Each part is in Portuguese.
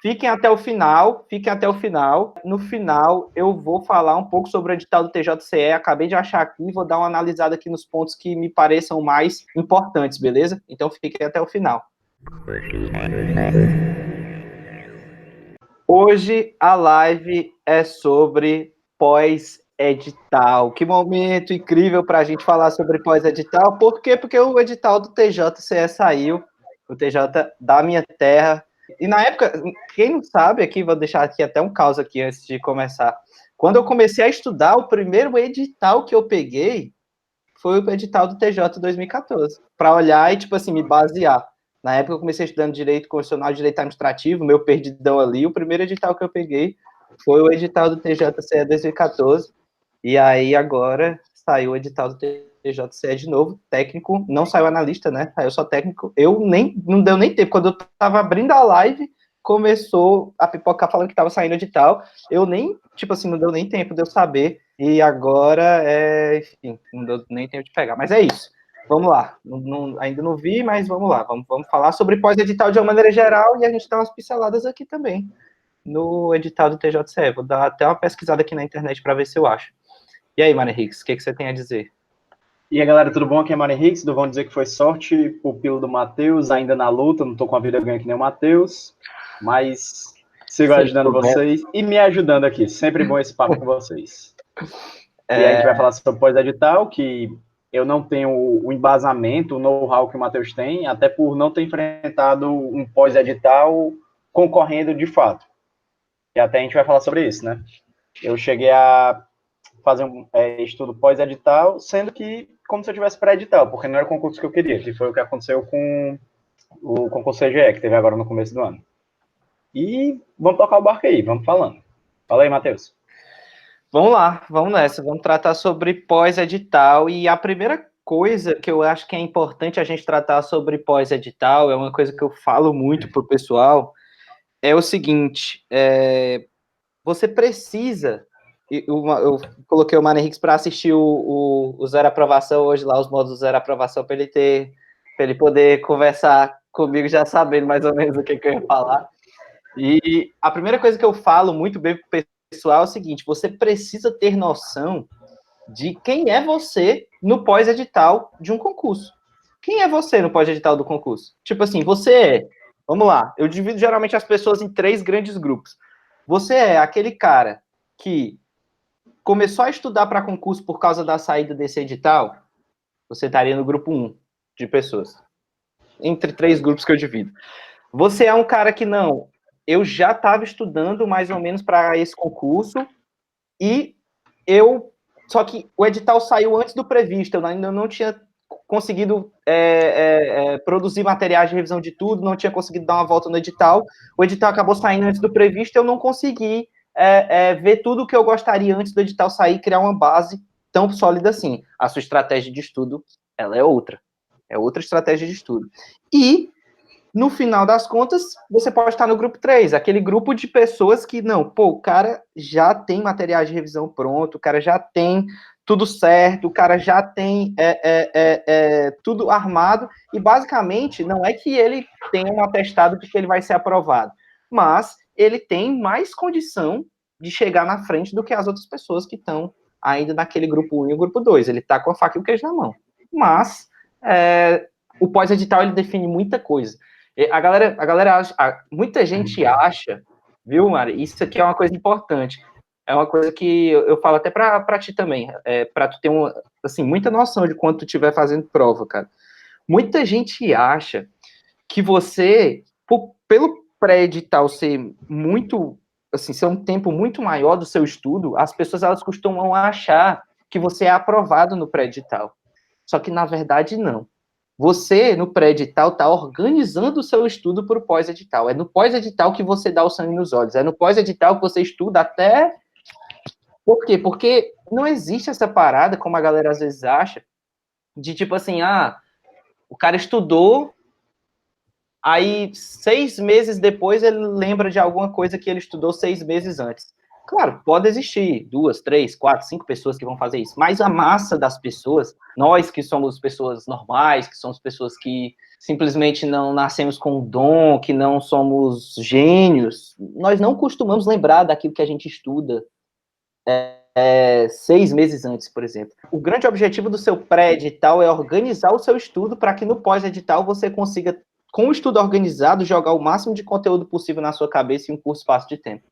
Fiquem até o final, fiquem até o final. No final, eu vou falar um pouco sobre o edital do TJCE. Acabei de achar aqui, vou dar uma analisada aqui nos pontos que me pareçam mais importantes, beleza? Então fiquem até o final. Hoje a live é sobre pós-edital. Que momento incrível para a gente falar sobre pós-edital. Por quê? Porque o edital do TJCE saiu, o TJ da minha terra. E na época, quem não sabe aqui, vou deixar aqui até um caos aqui antes de começar. Quando eu comecei a estudar, o primeiro edital que eu peguei foi o edital do TJ 2014, para olhar e, tipo assim, me basear. Na época eu comecei estudando Direito Constitucional e Direito Administrativo, meu perdidão ali, o primeiro edital que eu peguei foi o edital do TJCE 2014, e aí agora saiu o edital do TJCE de novo, técnico, não saiu analista, né, saiu só técnico, não deu nem tempo, quando eu tava abrindo a live, começou a pipocar falando que tava saindo edital, eu nem, tipo assim, não deu nem tempo de eu saber, e agora, enfim, não deu nem tempo de pegar, mas é isso. Vamos lá, ainda não vi, mas vamos lá, vamos falar sobre pós-edital de uma maneira geral, e a gente dá umas pinceladas aqui também, no edital do TJCE. Vou dar até uma pesquisada aqui na internet para ver se eu acho. E aí, Mano Henrique, o que você tem a dizer? E aí, galera, tudo bom? Aqui é Mário Henrique, vão dizer que foi sorte, pupilo do Matheus, ainda na luta, não tô com a vida ganha que nem o Matheus, mas sigo ajudando vocês e me ajudando aqui, sempre bom esse papo com vocês. E aí a gente vai falar sobre pós-edital, que eu não tenho o embasamento, o know-how que o Matheus tem, até por não ter enfrentado um pós-edital concorrendo de fato. E até a gente vai falar sobre isso, né? Eu cheguei a fazer um estudo pós-edital, sendo que como se eu tivesse pré-edital, porque não era o concurso que eu queria, que foi o que aconteceu com o concurso CGE, que teve agora no começo do ano. E vamos tocar o barco aí, vamos falando. Fala aí, Matheus. Vamos lá, vamos nessa, vamos tratar sobre pós-edital, e a primeira coisa que eu acho que é importante a gente tratar sobre pós-edital, é uma coisa que eu falo muito pro pessoal, é o seguinte, você precisa, eu coloquei o Mano Henrique para assistir o Zero Aprovação hoje lá, os modos do Zero Aprovação, para ele poder conversar comigo já sabendo mais ou menos o que eu ia falar. E a primeira coisa que eu falo muito bem pro pessoal é o seguinte, você precisa ter noção de quem é você no pós-edital de um concurso. Quem é você no pós-edital do concurso? Tipo assim, vamos lá, eu divido geralmente as pessoas em 3 grandes grupos. Você é aquele cara que começou a estudar para concurso por causa da saída desse edital, você estaria no grupo 1 de pessoas. Entre 3 grupos que eu divido. Você é um cara que não, eu já estava estudando mais ou menos para esse concurso e só que o edital saiu antes do previsto, eu ainda não tinha conseguido produzir materiais de revisão de tudo, não tinha conseguido dar uma volta no edital, o edital acabou saindo antes do previsto, eu não consegui ver tudo o que eu gostaria antes do edital sair, criar uma base tão sólida assim. A sua estratégia de estudo, ela é outra estratégia de estudo. E no final das contas, você pode estar no grupo 3, aquele grupo de pessoas que, o cara já tem materiais de revisão pronto, o cara já tem tudo certo, o cara já tem tudo armado, e basicamente não é que ele tenha um atestado de que ele vai ser aprovado, mas ele tem mais condição de chegar na frente do que as outras pessoas que estão ainda naquele grupo 1 e o grupo 2, ele está com a faca e o queijo na mão. Mas o pós-edital ele define muita coisa. A galera acha, muita gente acha, viu, Mari? Isso aqui é uma coisa importante. É uma coisa que eu falo até pra ti também, pra tu ter assim, muita noção de quando tu estiver fazendo prova, cara. Muita gente acha que você, pelo pré-edital ser muito, assim, ser um tempo muito maior do seu estudo, as pessoas elas costumam achar que você é aprovado no pré-edital. Só que, na verdade, não. Você, no pré-edital, está organizando o seu estudo para o pós-edital. É no pós-edital que você dá o sangue nos olhos. É no pós-edital que você estuda até... Por quê? Porque não existe essa parada, como a galera às vezes acha, de tipo assim, o cara estudou, aí 6 meses depois ele lembra de alguma coisa que ele estudou 6 meses antes. Claro, pode existir 2, 3, 4, 5 pessoas que vão fazer isso, mas a massa das pessoas, nós que somos pessoas normais, que somos pessoas que simplesmente não nascemos com o dom, que não somos gênios. Nós não costumamos lembrar daquilo que a gente estuda 6 meses antes, por exemplo. O grande objetivo do seu pré-edital é organizar o seu estudo para que no pós-edital você consiga, com o estudo organizado, jogar o máximo de conteúdo possível na sua cabeça em um curto espaço de tempo.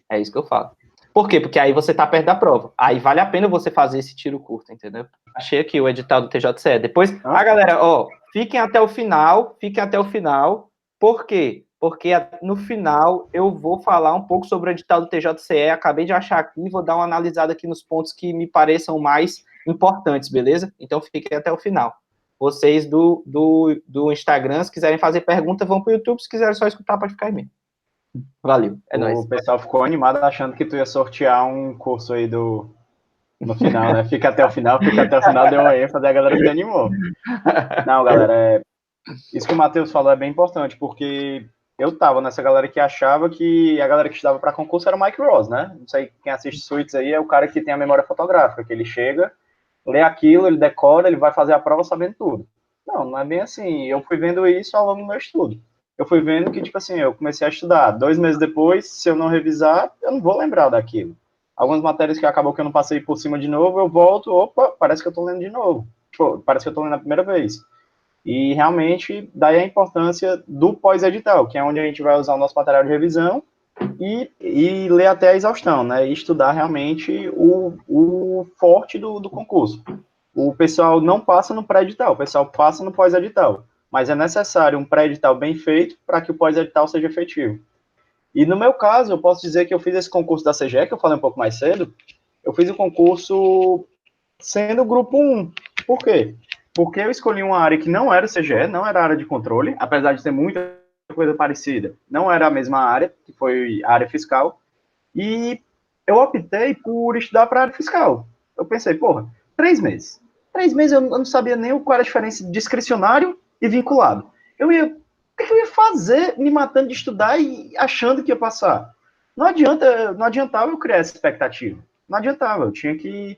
É isso que eu falo. Por quê? Porque aí você tá perto da prova. Aí vale a pena você fazer esse tiro curto, entendeu? Achei aqui o edital do TJCE. Depois, galera, fiquem até o final. Por quê? Porque no final eu vou falar um pouco sobre o edital do TJCE. Acabei de achar aqui e vou dar uma analisada aqui nos pontos que me pareçam mais importantes, beleza? Então fiquem até o final. Vocês do Instagram, se quiserem fazer pergunta, vão pro YouTube. Se quiserem só escutar, pode ficar aí mesmo. Valeu, é nóis. O pessoal ficou animado achando que tu ia sortear um curso aí no final, né? Fica até o final, deu uma ênfase, a galera se animou. Não, galera, isso que o Matheus falou é bem importante, porque eu tava nessa galera que achava que a galera que estudava para concurso era o Mike Ross, né? Não sei quem assiste Suits aí, é o cara que tem a memória fotográfica, que ele chega, lê aquilo, ele decora, ele vai fazer a prova sabendo tudo. Não é bem assim. Eu fui vendo isso ao longo do meu estudo. Eu fui vendo que, tipo assim, eu comecei a estudar. 2 meses depois, se eu não revisar, eu não vou lembrar daquilo. Algumas matérias que acabou que eu não passei por cima de novo, eu volto, opa, parece que eu tô lendo de novo. Pô, parece que eu tô lendo a primeira vez. E realmente, daí a importância do pós-edital, que é onde a gente vai usar o nosso material de revisão e ler até a exaustão, né? E estudar realmente o forte do concurso. O pessoal não passa no pré-edital, o pessoal passa no pós-edital. Mas é necessário um pré-edital bem feito para que o pós-edital seja efetivo. E no meu caso, eu posso dizer que eu fiz esse concurso da CGE, que eu falei um pouco mais cedo, eu fiz o concurso sendo grupo 1. Por quê? Porque eu escolhi uma área que não era CGE, não era área de controle, apesar de ter muita coisa parecida. Não era a mesma área, que foi a área fiscal. E eu optei por estudar para a área fiscal. Eu pensei, porra, 3 meses. 3 meses eu não sabia nem qual era a diferença de discricionário e vinculado. O que eu ia fazer me matando de estudar e achando que ia passar? Não adiantava eu criar essa expectativa. Não adiantava, eu tinha que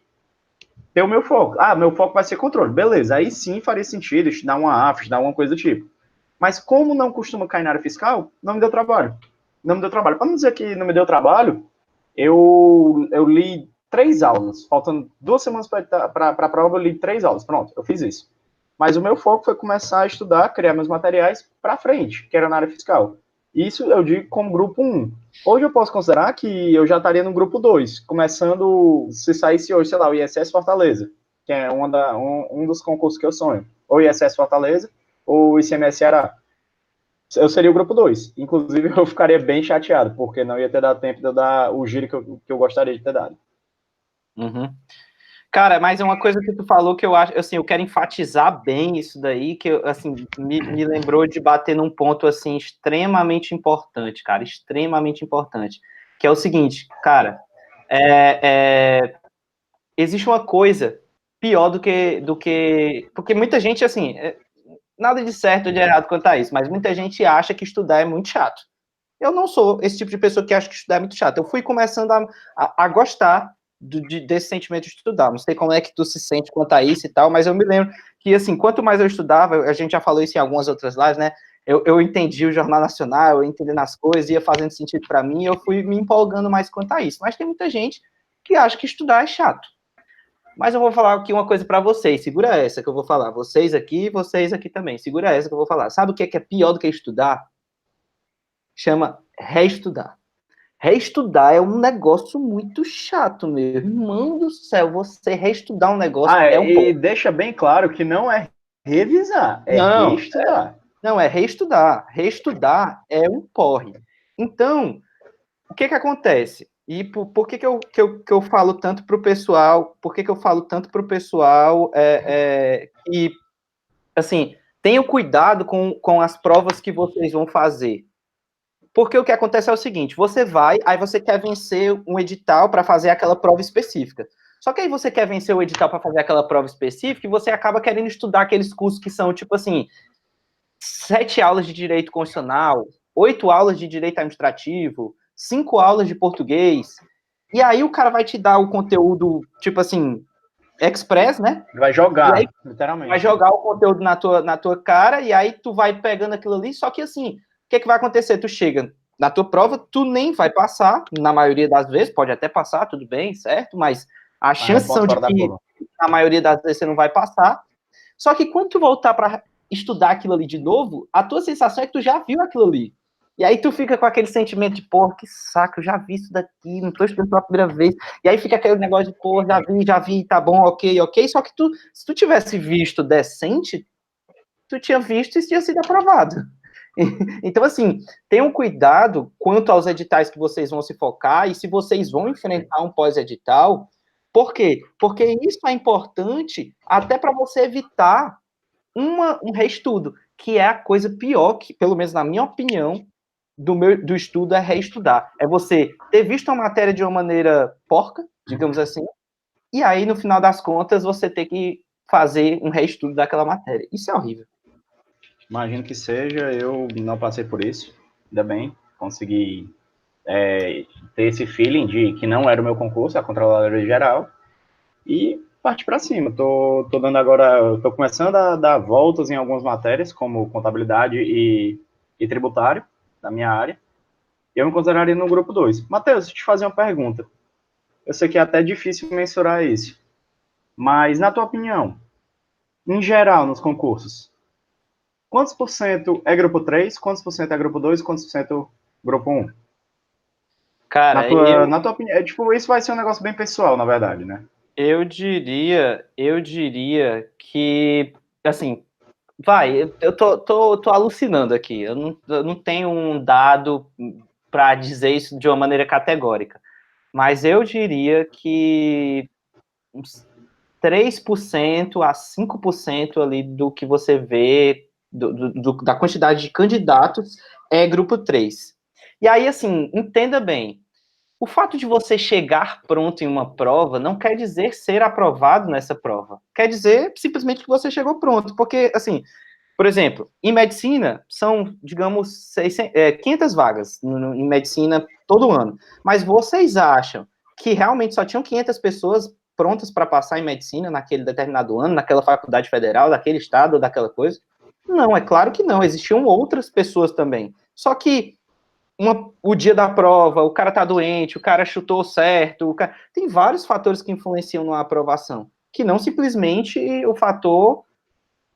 ter o meu foco. Meu foco vai ser controle. Beleza, aí sim faria sentido estudar uma AF, estudar alguma coisa do tipo. Mas como não costuma cair na área fiscal, não me deu trabalho. Não me deu trabalho. Para não dizer que não me deu trabalho, eu li 3 aulas. Faltando 2 semanas para a prova, eu li 3 aulas. Pronto, eu fiz isso. Mas o meu foco foi começar a estudar, criar meus materiais para frente, que era na área fiscal. Isso eu digo como grupo 1. Hoje eu posso considerar que eu já estaria no grupo 2, começando, se saísse hoje, sei lá, o ISS Fortaleza, que é um dos concursos que eu sonho. Ou ISS Fortaleza, ou ICMS Ceará. Eu seria o grupo 2. Inclusive, eu ficaria bem chateado, porque não ia ter dado tempo de eu dar o giro que eu gostaria de ter dado. Uhum. Cara, mas é uma coisa que tu falou que eu acho, assim, eu quero enfatizar bem isso daí, que, assim, me lembrou de bater num ponto, assim, extremamente importante, cara, extremamente importante, que é o seguinte, cara, existe uma coisa pior porque muita gente, assim, nada de certo ou de errado quanto a isso, mas muita gente acha que estudar é muito chato. Eu não sou esse tipo de pessoa que acha que estudar é muito chato. Eu fui começando a gostar desse sentimento de estudar. Não sei como é que tu se sente quanto a isso e tal, mas eu me lembro que, assim, quanto mais eu estudava, a gente já falou isso em algumas outras lives, né? Eu entendi o Jornal Nacional, eu entendendo as coisas, ia fazendo sentido para mim, e eu fui me empolgando mais quanto a isso. Mas tem muita gente que acha que estudar é chato. Mas eu vou falar aqui uma coisa para vocês, segura essa que eu vou falar. Vocês aqui também, segura essa que eu vou falar. Sabe o que é pior do que estudar? Chama reestudar. Reestudar é um negócio muito chato, meu irmão do céu. Você reestudar um negócio é um E porre. deixa bem claro que não é revisar, é Não, reestudar. não, é reestudar. Reestudar é um porre. Então, o que acontece? E por que eu falo tanto para o pessoal? Por que eu falo tanto para o pessoal que, assim, tenham cuidado com as provas que vocês vão fazer. Porque o que acontece é o seguinte, você vai, aí você quer vencer um edital para fazer aquela prova específica. Só que aí você quer vencer o edital para fazer aquela prova específica e você acaba querendo estudar aqueles cursos que são, tipo assim, 7 aulas de direito constitucional, 8 aulas de direito administrativo, 5 aulas de português. E aí o cara vai te dar o conteúdo, tipo assim, express, né? Vai jogar, aí, literalmente. Vai jogar o conteúdo na tua cara, e aí tu vai pegando aquilo ali, só que assim, o que vai acontecer? Tu chega na tua prova, tu nem vai passar, na maioria das vezes, pode até passar, tudo bem, certo? Mas as chances são de que, na maioria das vezes, você não vai passar. Só que quando tu voltar para estudar aquilo ali de novo, a tua sensação é que tu já viu aquilo ali. E aí tu fica com aquele sentimento de, porra, que saco, eu já vi isso daqui, não tô estudando pela primeira vez. E aí fica aquele negócio de, porra, já vi, tá bom, ok. Só que se tu tivesse visto decente, tu tinha visto e tinha sido aprovado. Então, assim, tenham cuidado quanto aos editais que vocês vão se focar e se vocês vão enfrentar um pós-edital. Por quê? Porque isso é importante até para você evitar um reestudo, que é a coisa pior, que, pelo menos na minha opinião, do estudo é reestudar. É você ter visto a matéria de uma maneira porca, digamos assim, e aí, no final das contas, você ter que fazer um reestudo daquela matéria. Isso é horrível. Imagino que seja, eu não passei por isso, ainda bem, consegui ter esse feeling de que não era o meu concurso, a controladoria geral, e partir para cima. Tô dando agora, tô começando a dar voltas em algumas matérias, como contabilidade e tributário, da minha área. Eu me consideraria no grupo 2. Matheus, deixa eu te fazer uma pergunta. Eu sei que é até difícil mensurar isso, mas na tua opinião, em geral, nos concursos, quantos por cento é grupo 3, quantos por cento é grupo 2, quantos por cento grupo 1? Cara, na tua opinião, tipo, isso vai ser um negócio bem pessoal, na verdade, né? Eu diria que, assim, eu tô alucinando aqui. Eu não tenho um dado para dizer isso de uma maneira categórica. Mas eu diria que uns 3% a 5% ali do que você vê, da quantidade de candidatos, é grupo 3. E aí, assim, entenda bem, o fato de você chegar pronto em uma prova não quer dizer ser aprovado nessa prova. Quer dizer simplesmente que você chegou pronto. Porque, assim, por exemplo, em medicina, são, digamos, 500 vagas em medicina todo ano. Mas vocês acham que realmente só tinham 500 pessoas prontas para passar em medicina naquele determinado ano, naquela faculdade federal, daquele estado ou daquela coisa? Não, é claro que não. Existiam outras pessoas também. Só que o dia da prova, o cara tá doente, o cara chutou certo, tem vários fatores que influenciam na aprovação, que não simplesmente o fator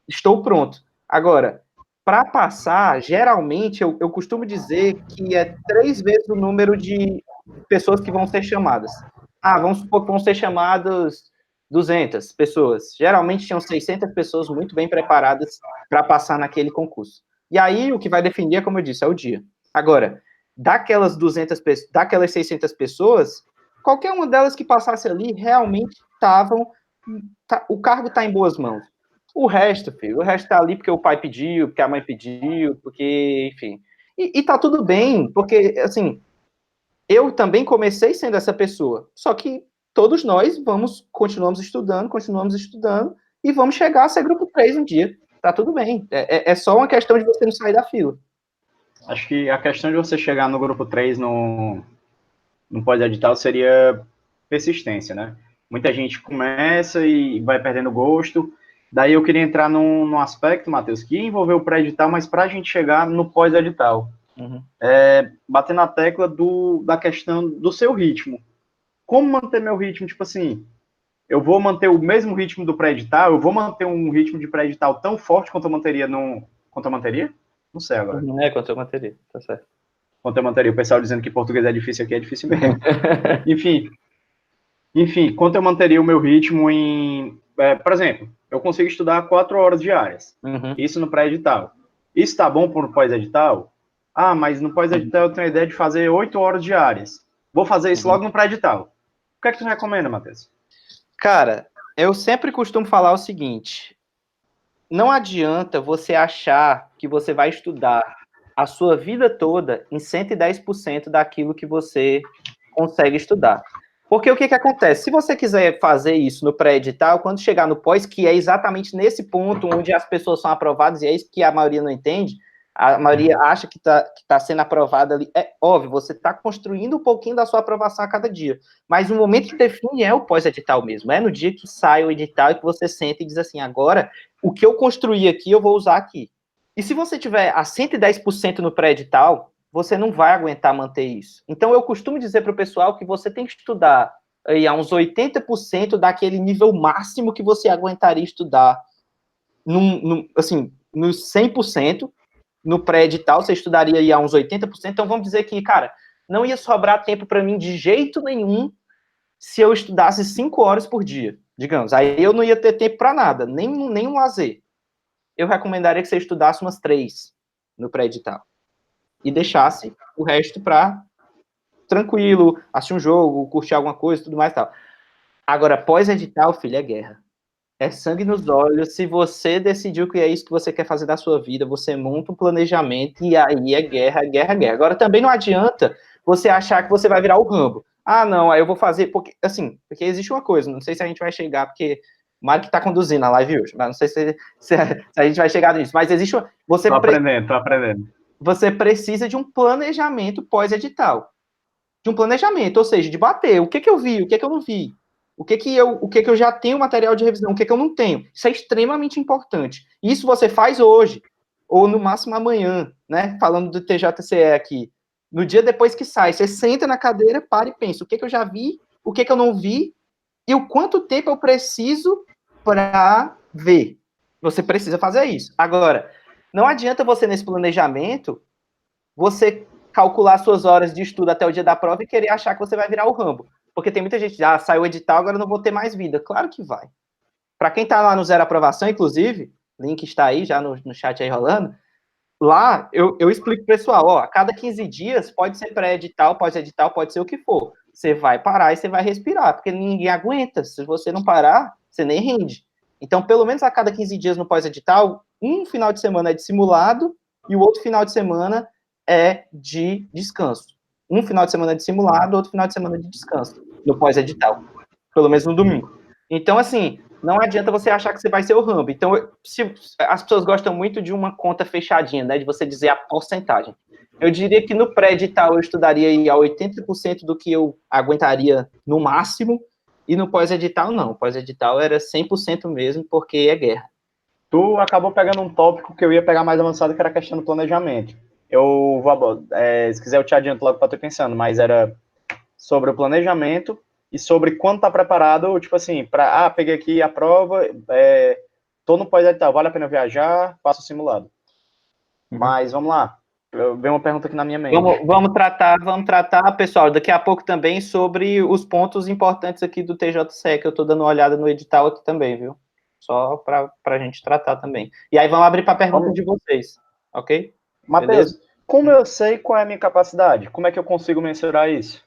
estou pronto. Agora, para passar, geralmente, eu costumo dizer que é 3 vezes o número de pessoas que vão ser chamadas. Vamos supor que vão ser chamadas 200 pessoas. Geralmente tinham 600 pessoas muito bem preparadas para passar naquele concurso. E aí, o que vai definir, como eu disse, é o dia. Agora, daquelas 600 pessoas, qualquer uma delas que passasse ali, realmente o cargo está em boas mãos. O resto, filho, o resto tá ali porque o pai pediu, porque a mãe pediu, porque, enfim. E tá tudo bem, porque, assim, eu também comecei sendo essa pessoa. Só que todos nós continuamos estudando, e vamos chegar a ser grupo 3 um dia. Tá tudo bem. É só uma questão de você não sair da fila. Acho que a questão de você chegar no grupo 3 no pós-edital seria persistência, né? Muita gente começa e vai perdendo gosto. Daí eu queria entrar num aspecto, Matheus, que envolveu o pré-edital, mas para a gente chegar no pós-edital. Bater na tecla da questão do seu ritmo. Como manter meu ritmo? Tipo assim, eu vou manter o mesmo ritmo do pré-edital? Eu vou manter um ritmo de pré-edital tão forte quanto eu manteria Quanto eu manteria? Não sei agora. Quanto eu manteria, tá certo. Quanto eu manteria. O pessoal dizendo que português é difícil aqui, é difícil mesmo. Enfim, quanto eu manteria o meu ritmo por exemplo, eu consigo estudar 4 horas diárias. Isso no pré-edital. Isso tá bom para o pós-edital? Mas no pós-edital eu tenho a ideia de fazer 8 horas diárias. Vou fazer isso logo no pré-edital. O que é que tu recomenda, Matheus? Cara, eu sempre costumo falar o seguinte: não adianta você achar que você vai estudar a sua vida toda em 110% daquilo que você consegue estudar. Porque o que acontece? Se você quiser fazer isso no pré-edital, quando chegar no pós, que é exatamente nesse ponto onde as pessoas são aprovadas, e é isso que a maioria não entende, A maioria acha que tá sendo aprovada ali. É óbvio, você está construindo um pouquinho da sua aprovação a cada dia. Mas o momento que define é o pós-edital mesmo. É no dia que sai o edital e que você senta e diz assim, agora, o que eu construí aqui, eu vou usar aqui. E se você tiver a 110% no pré-edital, você não vai aguentar manter isso. Então, eu costumo dizer para o pessoal que você tem que estudar aí a uns 80% daquele nível máximo que você aguentaria estudar assim, nos 100%. No pré-edital, você estudaria aí a uns 80%, então vamos dizer que, cara, não ia sobrar tempo para mim de jeito nenhum se eu estudasse 5 horas por dia, digamos. Aí eu não ia ter tempo para nada, nem um lazer. Eu recomendaria que você estudasse umas 3 no pré-edital e deixasse o resto para tranquilo, assistir um jogo, curtir alguma coisa, tudo mais e tal. Agora, pós-edital, filho, é guerra. É sangue nos olhos. Se você decidiu que é isso que você quer fazer da sua vida, você monta um planejamento e aí é guerra, guerra, guerra. Agora, também não adianta você achar que você vai virar o Rambo. Ah, não, aí eu vou fazer, porque, assim, porque existe uma coisa, não sei se a gente vai chegar, porque o Mário que tá conduzindo a live hoje, mas não sei se a gente vai chegar nisso, mas existe uma, tô aprendendo. Você precisa de um planejamento pós-edital. De um planejamento, ou seja, de bater, o que eu vi, o que eu não vi, o que eu já tenho material de revisão, o que eu não tenho. Isso é extremamente importante. Isso você faz hoje, ou no máximo amanhã, né? Falando do TJCE aqui. No dia depois que sai, você senta na cadeira, para e pensa, o que eu já vi, o que eu não vi, e o quanto tempo eu preciso para ver. Você precisa fazer isso. Agora, não adianta você, nesse planejamento, você calcular suas horas de estudo até o dia da prova e querer achar que você vai virar o Rambo. Porque tem muita gente que saiu o edital, agora eu não vou ter mais vida. Claro que vai. Para quem está lá no Zero Aprovação, inclusive, link está aí já no chat aí rolando, lá eu explico pro pessoal, ó, a cada 15 dias pode ser pré-edital, pós-edital, pode ser o que for. Você vai parar e você vai respirar, porque ninguém aguenta. Se você não parar, você nem rende. Então, pelo menos a cada 15 dias no pós-edital, um final de semana é de simulado e o outro final de semana é de descanso. Um final de semana é de simulado, outro final de semana é de descanso, no pós-edital. Pelo menos no domingo. Então, assim, não adianta você achar que você vai ser o Rambo. Então, as pessoas gostam muito de uma conta fechadinha, né? De você dizer a porcentagem. Eu diria que no pré-edital eu estudaria aí a 80% do que eu aguentaria no máximo, e no pós-edital não. Pós-edital era 100% mesmo, porque é guerra. Tu acabou pegando um tópico que eu ia pegar mais avançado, que era a questão do planejamento. Eu vou, se quiser eu te adianto logo para tu pensando, mas era sobre o planejamento e sobre quando tá preparado, tipo assim, peguei aqui a prova, tô no pós-edital, vale a pena viajar, faço o simulado. Mas vamos lá, veio uma pergunta aqui na minha mente. Vamos tratar, pessoal, daqui a pouco também sobre os pontos importantes aqui do TJCE, que eu tô dando uma olhada no edital aqui também, viu? Só para a gente tratar também. E aí vamos abrir para pergunta de vocês, ok? Matheus, como eu sei qual é a minha capacidade? Como é que eu consigo mensurar isso?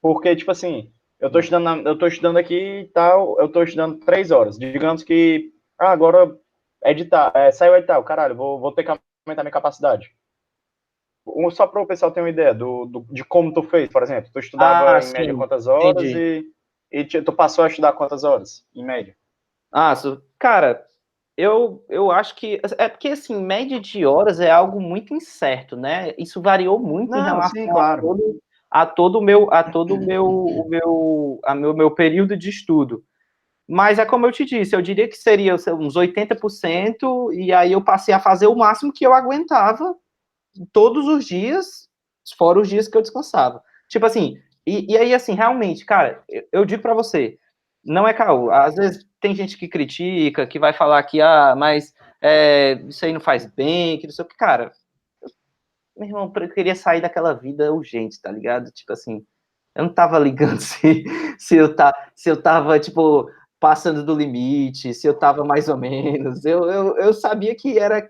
Porque, tipo assim, eu tô estudando aqui e tal, eu tô estudando 3 horas. Digamos que, agora saiu o edital, caralho, vou ter que aumentar minha capacidade. Só para o pessoal ter uma ideia de como tu fez, por exemplo. Tu estudava em média quantas horas e tu passou a estudar quantas horas, em média? Cara, eu acho que... É porque, assim, média de horas é algo muito incerto, né? Isso variou muito em relação a todo o meu período de estudo. Mas é como eu te disse, eu diria que seria uns 80%, e aí eu passei a fazer o máximo que eu aguentava todos os dias, fora os dias que eu descansava. Tipo assim, e aí assim, realmente, cara, eu digo para você, não é caô. Às vezes tem gente que critica, que vai falar que, mas isso aí não faz bem, que não sei o que, cara. Meu irmão, eu queria sair daquela vida urgente, tá ligado? Tipo assim, eu não tava ligando se eu tava, tipo, passando do limite, se eu tava mais ou menos. Eu sabia que era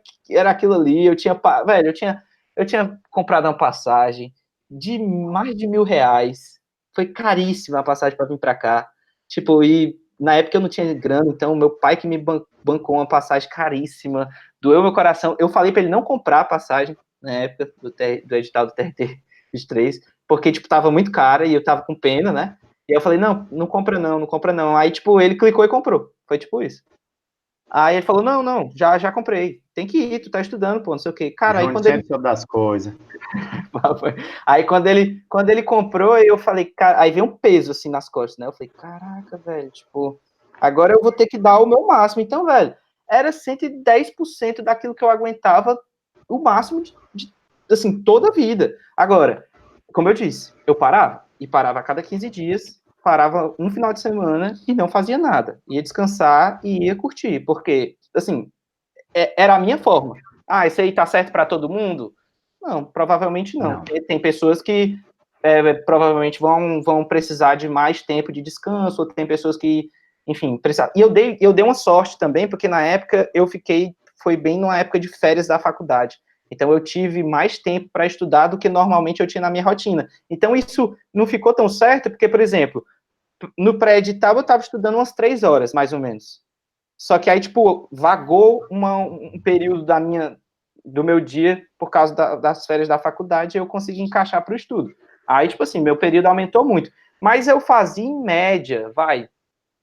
aquilo ali. Velho, eu tinha comprado uma passagem de mais de R$ 1.000. Foi caríssima a passagem para vir para cá. Tipo, e na época eu não tinha grana, então meu pai que me bancou uma passagem caríssima, doeu meu coração. Eu falei para ele não comprar a passagem na época do edital do TRT 23, porque, tipo, tava muito cara e eu tava com pena, né? E aí eu falei, não compra não. Aí, tipo, ele clicou e comprou. Foi tipo isso. Aí ele falou, não, já comprei. Tem que ir, tu tá estudando, pô, não sei o quê. Cara, aí João quando sempre ele... soube das coisas. Aí quando ele comprou, eu falei, cara, aí veio um peso assim nas costas, né? Eu falei, caraca, velho, tipo, agora eu vou ter que dar o meu máximo. Então, velho, era 110% daquilo que eu aguentava, o máximo assim, toda a vida. Agora, como eu disse, eu parava, e parava a cada 15 dias, parava um final de semana e não fazia nada. Ia descansar e ia curtir, porque, assim, era a minha forma. Ah, isso aí tá certo para todo mundo? Não, provavelmente não. Não. Tem pessoas que provavelmente vão precisar de mais tempo de descanso, ou tem pessoas que, enfim, precisam. E eu dei uma sorte também, porque na época foi bem numa época de férias da faculdade. Então eu tive mais tempo para estudar do que normalmente eu tinha na minha rotina. Então isso não ficou tão certo, porque, por exemplo, no pré-edital eu estava estudando umas 3 horas, mais ou menos. Só que aí, tipo, vagou um período do meu dia por causa das férias da faculdade e eu consegui encaixar para o estudo. Aí, tipo assim, meu período aumentou muito. Mas eu fazia em média,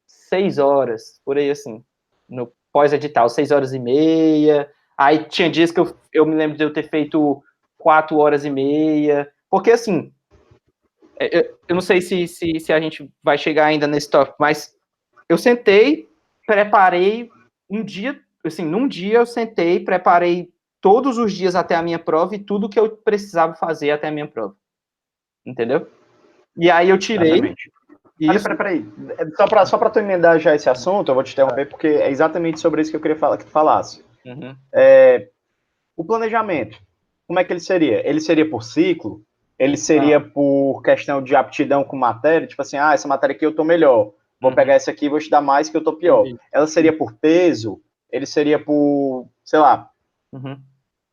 6 horas, por aí assim, no pós-edital, 6 horas e meia. Aí tinha dias que eu me lembro de eu ter feito 4 horas e meia. Porque assim, eu não sei se a gente vai chegar ainda nesse tópico, mas eu sentei, preparei um dia, assim, num dia eu sentei, preparei todos os dias até a minha prova e tudo que eu precisava fazer até a minha prova. Entendeu? E aí eu tirei Exatamente. isso. Peraí. Só pra tu emendar já esse assunto, eu vou te interromper, porque é exatamente sobre isso que eu queria falar, que tu falasse. Uhum. O planejamento, como é que ele seria? Ele seria por ciclo? Ele seria por questão de aptidão com matéria? Tipo assim, essa matéria aqui eu tô melhor. Vou pegar essa aqui e vou estudar mais que eu tô pior. Ela seria por peso? Ele seria por, sei lá,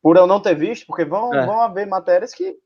por eu não ter visto? Porque vão haver matérias que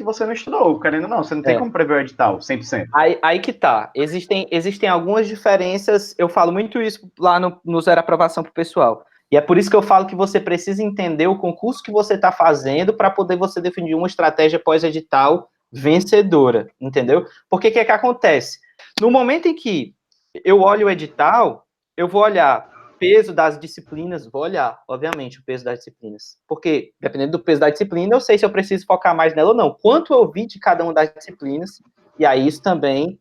você não estudou, querendo ou não. Você não tem como prever o edital 100%. Aí que tá. Existem algumas diferenças. Eu falo muito isso lá no Zero Aprovação pro pessoal. E é por isso que eu falo que você precisa entender o concurso que você está fazendo para poder você definir uma estratégia pós-edital vencedora, entendeu? Porque o que é que acontece? No momento em que eu olho o edital, eu vou olhar peso das disciplinas, vou olhar, obviamente, o peso das disciplinas. Porque, dependendo do peso da disciplina, eu sei se eu preciso focar mais nela ou não. Quanto eu vi de cada uma das disciplinas, e aí isso também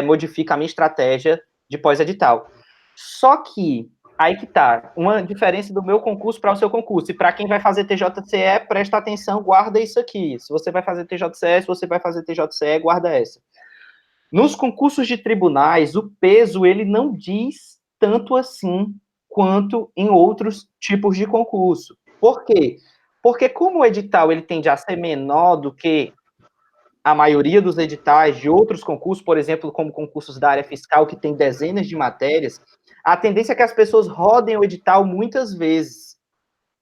modifica a minha estratégia de pós-edital. Só que, aí que tá, uma diferença do meu concurso para o seu concurso. E para quem vai fazer TJCE, presta atenção, guarda isso aqui. Se você vai fazer TJCE, se você vai fazer TJCE, guarda essa. Nos concursos de tribunais, o peso, ele não diz tanto assim quanto em outros tipos de concurso. Por quê? Porque como o edital ele tende a ser menor do que a maioria dos editais de outros concursos, por exemplo, como concursos da área fiscal, que tem dezenas de matérias, a tendência é que as pessoas rodem o edital muitas vezes.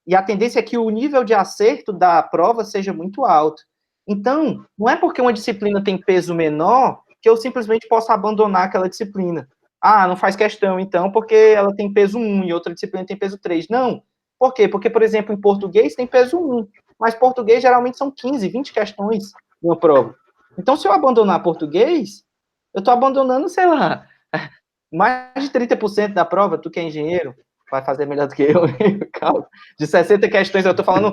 E a tendência é que o nível de acerto da prova seja muito alto. Então, não é porque uma disciplina tem peso menor que eu simplesmente posso abandonar aquela disciplina. Ah, não faz questão, então, porque ela tem peso 1 e outra disciplina tem peso 3. Não. Por quê? Porque, por exemplo, em português tem peso 1, mas português geralmente são 15, 20 questões numa prova. Então, se eu abandonar português, eu estou abandonando, sei lá, mais de 30% da prova. Tu que é engenheiro, vai fazer melhor do que eu. De 60 questões, eu tô falando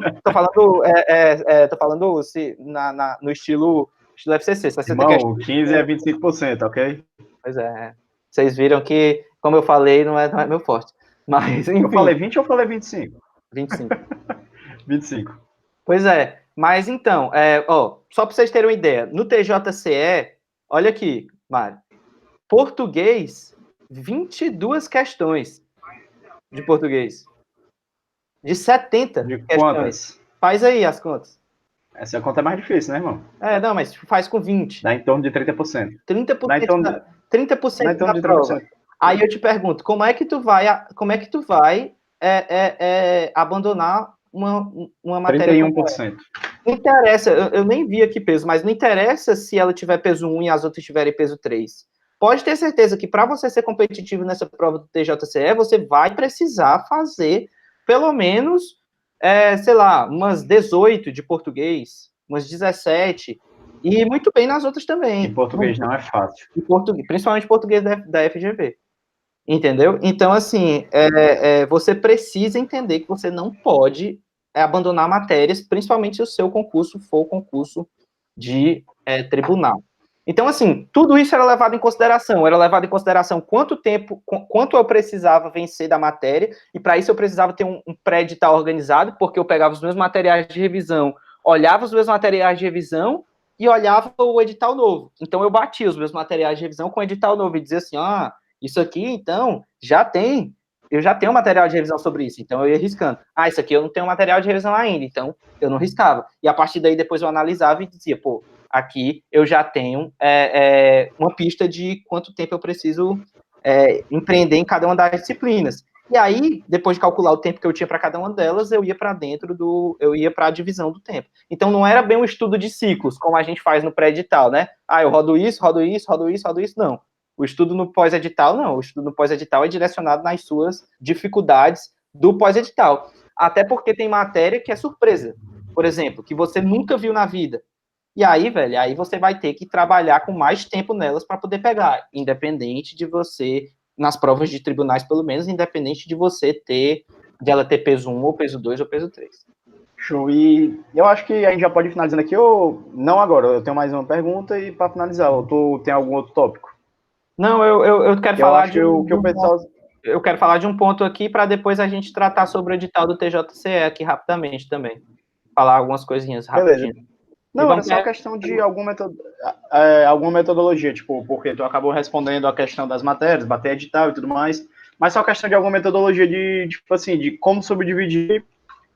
no estilo FCC, 60 Irmão, questões. 15 é 25%, ok? Pois é. Vocês viram que, como eu falei, não é meu forte. Mas, enfim. Eu falei 20 ou eu falei 25? 25. 25. Pois é. Mas então, só para vocês terem uma ideia, no TJCE, olha aqui, Mário, português, 22 questões de português. De 70 De questões. quantas? Faz aí as contas. Essa conta é mais difícil, né, irmão? Não, mas faz com 20. Dá em torno de 30%. 30% Dá em torno da, 30% dá em torno da de prova. 30%. Aí eu te pergunto, como é que tu vai abandonar uma matéria como essa? 31%. Não interessa, eu nem vi aqui peso, mas não interessa se ela tiver peso 1 e as outras tiverem peso 3. Pode ter certeza que para você ser competitivo nessa prova do TJCE, você vai precisar fazer pelo menos, sei lá, umas 18 de português, umas 17, e muito bem nas outras também. Em português não é fácil. Principalmente português da FGV. Entendeu? Então, assim, você precisa entender que você não pode abandonar matérias, principalmente se o seu concurso for concurso de tribunal. Então, assim, tudo isso era levado em consideração quanto tempo, quanto eu precisava vencer da matéria, e para isso eu precisava ter um pré-edital organizado, porque eu pegava os meus materiais de revisão, olhava os meus materiais de revisão e olhava o edital novo. Então, eu batia os meus materiais de revisão com o edital novo e dizia assim, isso aqui, então, eu já tenho material de revisão sobre isso, então eu ia riscando. Isso aqui eu não tenho material de revisão ainda, então eu não riscava. E a partir daí, depois eu analisava e dizia, aqui eu já tenho uma pista de quanto tempo eu preciso empreender em cada uma das disciplinas. E aí, depois de calcular o tempo que eu tinha para cada uma delas, eu ia para a divisão do tempo. Então não era bem um estudo de ciclos, como a gente faz no pré-edital, né? Eu rodo isso, rodo isso, rodo isso, rodo isso, não. O estudo no pós-edital, não. O estudo no pós-edital é direcionado nas suas dificuldades do pós-edital. Até porque tem matéria que é surpresa. Por exemplo, que você nunca viu na vida. E aí, velho, aí você vai ter que trabalhar com mais tempo nelas para poder pegar, independente de você, nas provas de tribunais, pelo menos, independente de você de ela ter peso 1, ou peso 2, ou peso 3. Show. E eu acho que a gente já pode ir finalizando aqui, ou não agora, eu tenho mais uma pergunta e para finalizar, ou tu tem algum outro tópico? Não, eu quero falar de pessoal... Eu quero falar de um ponto aqui para depois a gente tratar sobre o edital do TJCE aqui rapidamente também. Falar algumas coisinhas rapidinho. Beleza. Não, era só questão de alguma metodologia, tipo, porque tu acabou respondendo a questão das matérias, bater edital e tudo mais, mas só questão de alguma metodologia tipo assim, de como subdividir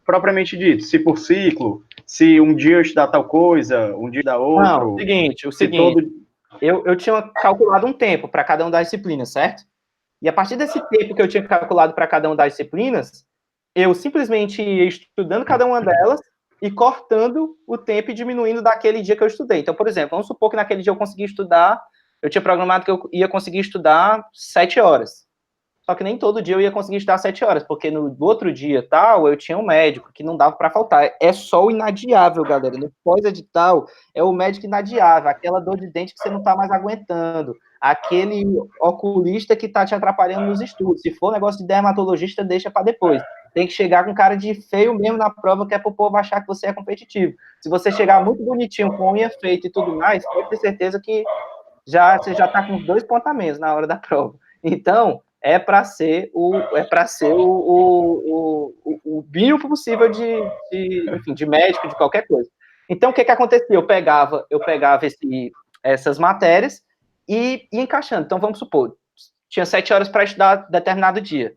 propriamente dito, se por ciclo, se um dia eu estudar tal coisa, um dia da outro. Não, o seguinte, eu tinha calculado um tempo para cada uma das disciplinas, certo? E a partir desse tempo que eu tinha calculado para cada uma das disciplinas, eu simplesmente ia estudando cada uma delas e cortando o tempo e diminuindo daquele dia que eu estudei. Então, por exemplo, vamos supor que naquele dia eu consegui estudar, eu tinha programado que eu ia conseguir estudar 7 horas. Só que nem todo dia eu ia conseguir estudar 7 horas, porque no outro dia tal, eu tinha um médico que não dava para faltar. É só o inadiável, galera. No pós-edital, é o médico inadiável, aquela dor de dente que você não está mais aguentando, aquele oculista que está te atrapalhando nos estudos. Se for negócio de dermatologista, deixa para depois. Tem que chegar com cara de feio mesmo na prova, que é para o povo achar que você é competitivo. Se você chegar muito bonitinho, com unha feita e tudo mais, pode ter certeza que você já está com os 2 pontos a menos na hora da prova. Então, é para ser o mínimo possível de médico, de qualquer coisa. Então, o que acontecia? Eu pegava essas matérias e ia encaixando. Então, vamos supor, tinha 7 horas para estudar determinado dia.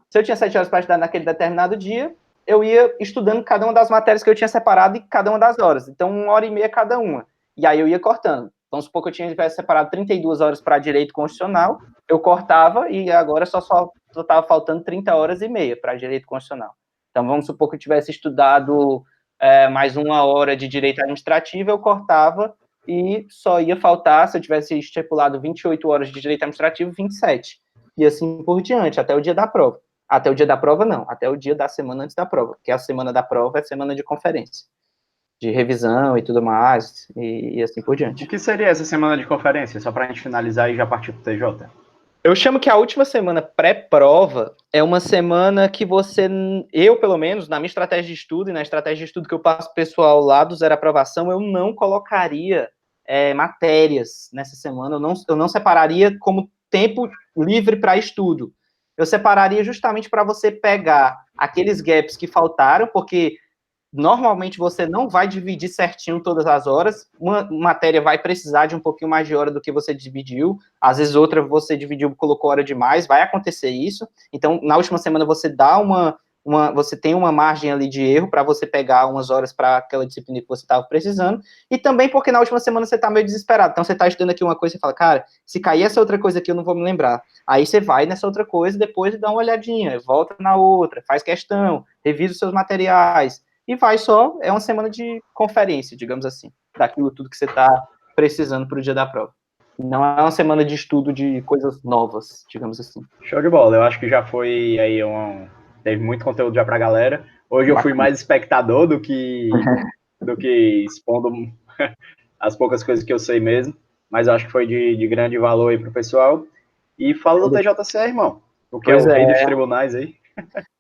Se eu tinha 7 horas para estudar naquele determinado dia, eu ia estudando cada uma das matérias que eu tinha separado e cada uma das horas. Então, 1h30 cada uma. E aí eu ia cortando. Vamos supor que eu tivesse separado 32 horas para direito constitucional, eu cortava e agora só estava faltando 30h30 para direito constitucional. Então, vamos supor que eu tivesse estudado mais 1 hora de direito administrativo, eu cortava e só ia faltar, se eu tivesse estipulado 28 horas de direito administrativo, 27. E assim por diante, até o dia da prova. Até o dia da prova, não. Até o dia da semana antes da prova, porque a semana da prova é semana de conferência, de revisão e tudo mais, e assim por diante. O que seria essa semana de conferência? Só para a gente finalizar e já partir para o TJ. Eu chamo que a última semana pré-prova é uma semana que eu, pelo menos, na minha estratégia de estudo e na estratégia de estudo que eu passo pessoal lá do Zero Aprovação, eu não colocaria matérias nessa semana, eu não separaria como tempo livre para estudo. Eu separaria justamente para você pegar aqueles gaps que faltaram, porque normalmente você não vai dividir certinho todas as horas, uma matéria vai precisar de um pouquinho mais de hora do que você dividiu, às vezes outra você dividiu, colocou hora demais, vai acontecer isso, então na última semana você dá você tem uma margem ali de erro para você pegar umas horas para aquela disciplina que você estava precisando, e também porque na última semana você está meio desesperado, então você está estudando aqui uma coisa e fala, cara, se cair essa outra coisa aqui eu não vou me lembrar, aí você vai nessa outra coisa depois e dá uma olhadinha, volta na outra, faz questão, revisa os seus materiais, e é uma semana de conferência, digamos assim, daquilo tudo que você está precisando para o dia da prova. Não é uma semana de estudo de coisas novas, digamos assim. Show de bola, eu acho que já foi aí teve muito conteúdo já pra galera. Hoje eu fui mais espectador do que expondo as poucas coisas que eu sei mesmo, mas eu acho que foi de grande valor aí pro pessoal. E fala do TJCE, irmão. O que é Pois o rei é. dos tribunais aí.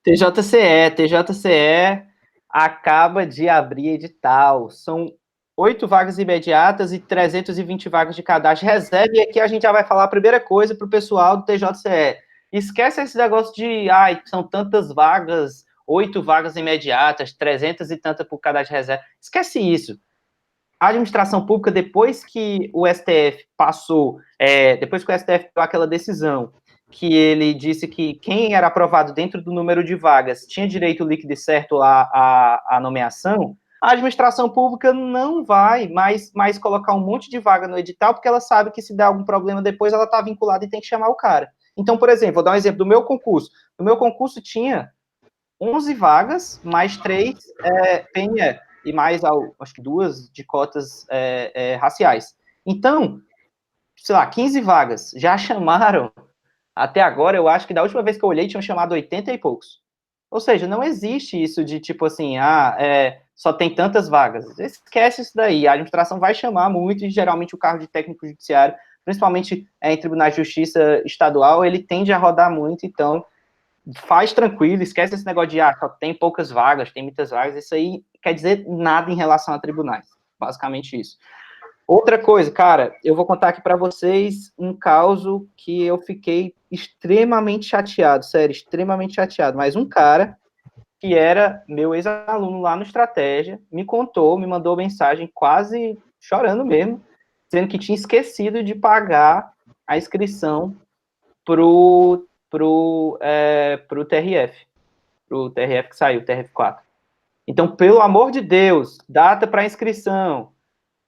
TJCE acaba de abrir edital. São 8 vagas imediatas e 320 vagas de cadastro reserva. E aqui a gente já vai falar a primeira coisa para o pessoal do TJCE. Esquece esse negócio de, são tantas vagas, 8 vagas imediatas, 300 e tantas por cadastro reserva. Esquece isso. A administração pública, depois que o STF depois que o STF deu aquela decisão, que ele disse que quem era aprovado dentro do número de vagas tinha direito líquido e certo à nomeação, a administração pública não vai mais colocar um monte de vaga no edital, porque ela sabe que se der algum problema depois, ela está vinculada e tem que chamar o cara. Então, por exemplo, vou dar um exemplo do meu concurso. No meu concurso tinha 11 vagas, mais 3 PNE, e mais, acho que 2 de cotas raciais. Então, sei lá, 15 vagas. Já chamaram, até agora, eu acho que da última vez que eu olhei, tinham chamado 80 e poucos. Ou seja, não existe isso de tipo assim, só tem tantas vagas. Esquece isso daí. A administração vai chamar muito, e geralmente o cargo de técnico judiciário, principalmente em tribunais de justiça estadual, ele tende a rodar muito, então faz tranquilo, esquece esse negócio de, só tem poucas vagas, tem muitas vagas, isso aí quer dizer nada em relação a tribunais, basicamente isso. Outra coisa, cara, eu vou contar aqui para vocês um caso que eu fiquei extremamente chateado, sério, extremamente chateado, mas um cara que era meu ex-aluno lá no Estratégia, me contou, me mandou mensagem quase chorando mesmo, dizendo que tinha esquecido de pagar a inscrição pro TRF que saiu, TRF4. Então, pelo amor de Deus, data para inscrição,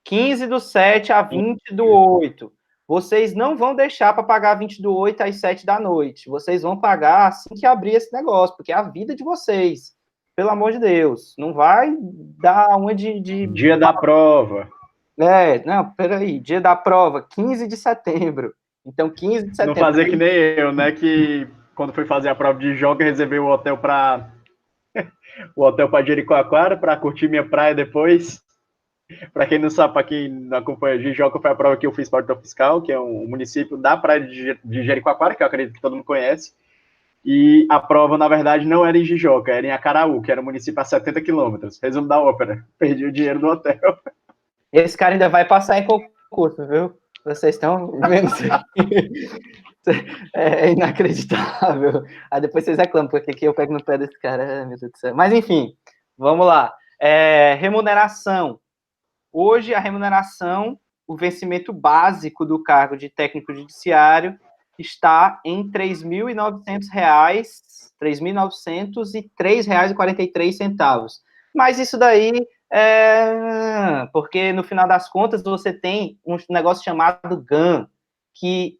15/7 a 20/8. Vocês não vão deixar para pagar 20/8 às 7 da noite. Vocês vão pagar assim que abrir esse negócio, porque é a vida de vocês. Pelo amor de Deus. Não vai dar uma de... Dia da prova. Não, peraí. Dia da prova, 15 de setembro. Então, 15 de setembro. Não fazer que nem eu, né? Que quando fui fazer a prova de jogo, eu reservei o hotel para Jericoacoara, para curtir minha praia depois. Para quem não sabe, para quem não acompanha, Jijoca foi a prova que eu fiz para o Horto Fiscal, que é um município da praia de Jericoacoara, que eu acredito que todo mundo conhece. E a prova, na verdade, não era em Jijoca, era em Acaraú, que era um município a 70 quilômetros. Resumo da ópera. Perdi o dinheiro do hotel. Esse cara ainda vai passar em concurso, viu? Vocês estão vendo isso aqui? É inacreditável. Aí depois vocês reclamam, porque aqui eu pego no pé desse cara. Meu Deus do céu. Mas enfim, vamos lá. Remuneração. Hoje, a remuneração, o vencimento básico do cargo de técnico judiciário está em R$ 3.900, R$ 3.903,43. Mas isso daí porque, no final das contas, você tem um negócio chamado GAN, que